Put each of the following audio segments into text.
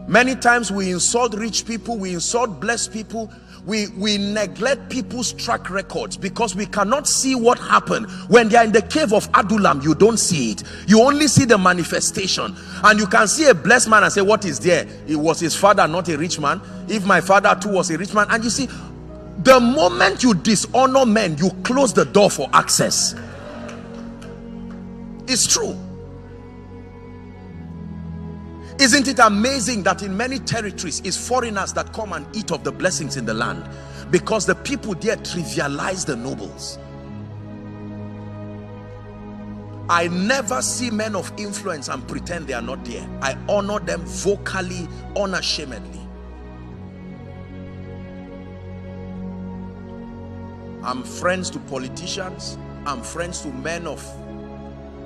Many times we insult rich people, we insult blessed people, we neglect people's track records because we cannot see what happened. When they are in the cave of Adullam, you don't see it. You only see the manifestation. And you can see a blessed man and say, what is there? It was his father, not a rich man. If my father too was a rich man. And you see, the moment you dishonor men, you close the door for access. It's true. Isn't it amazing that in many territories it's foreigners that come and eat of the blessings in the land, because the people there trivialize the nobles. I never see men of influence and pretend they are not there. I honor them vocally, unashamedly. I'm friends to politicians, I'm friends to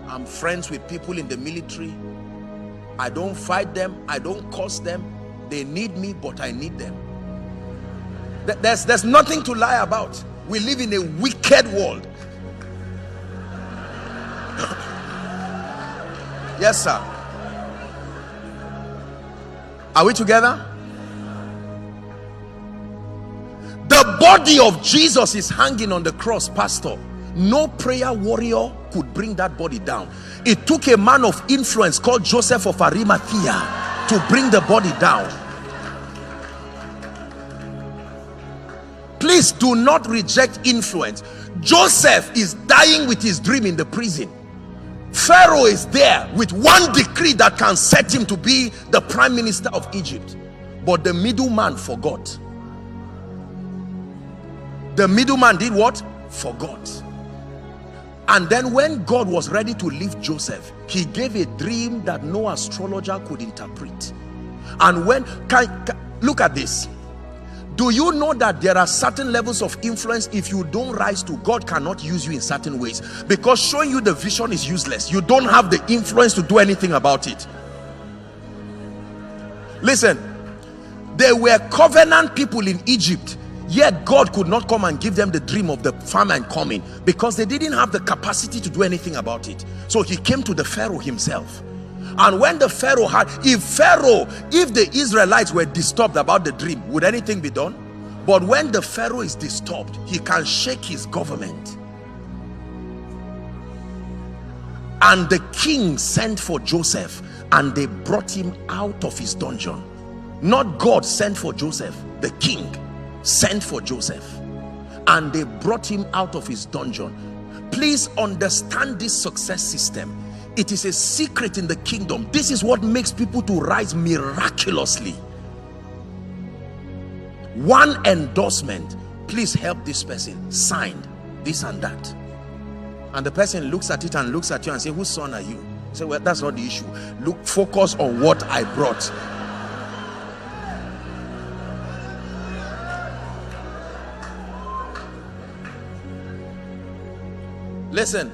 I'm friends with people in the military. I don't fight them, I don't curse them. They need me, but I need them. There's nothing to lie about. We live in a wicked world. Yes, sir. Are we together? The body of Jesus is hanging on the cross, pastor. No prayer warrior could bring that body down. It took a man of influence called Joseph of Arimathea to bring the body down. Please do not reject influence. Joseph is dying with his dream in the prison. Pharaoh is there with one decree that can set him to be the prime minister of Egypt. But the middleman forgot. The middleman did what? Forgot. And then when God was ready to lift Joseph, he gave a dream that no astrologer could interpret. And when, look at this. Do you know that there are certain levels of influence, if you don't rise to, God cannot use you in certain ways? Because showing you the vision is useless. You don't have the influence to do anything about it. Listen, there were covenant people in Egypt, yet God could not come and give them the dream of the famine coming because they didn't have the capacity to do anything about it. So he came to the Pharaoh himself. And when the Pharaoh had, if the Israelites were disturbed about the dream, would anything be done? But when the Pharaoh is disturbed, he can shake his government. And the king sent for Joseph and they brought him out of his dungeon. Not God sent for Joseph, the king sent for Joseph and they brought him out of his dungeon. Please understand this success system. It is a secret in the kingdom. This is what makes people to rise miraculously. One endorsement, please help this person, signed this and that, and the person looks at it and looks at you and say, whose son are you? Say, well, that's not the issue. Look, focus on what I brought. Listen,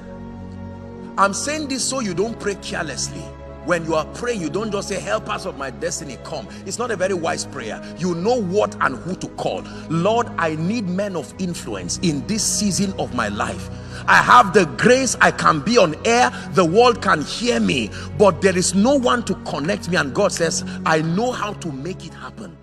I'm saying this so you don't pray carelessly. When you are praying, you don't just say, help us of my destiny, come. It's not a very wise prayer. You know what and who to call. Lord, I need men of influence in this season of my life. I have the grace, I can be on air, the world can hear me, but there is no one to connect me. And God says, I know how to make it happen.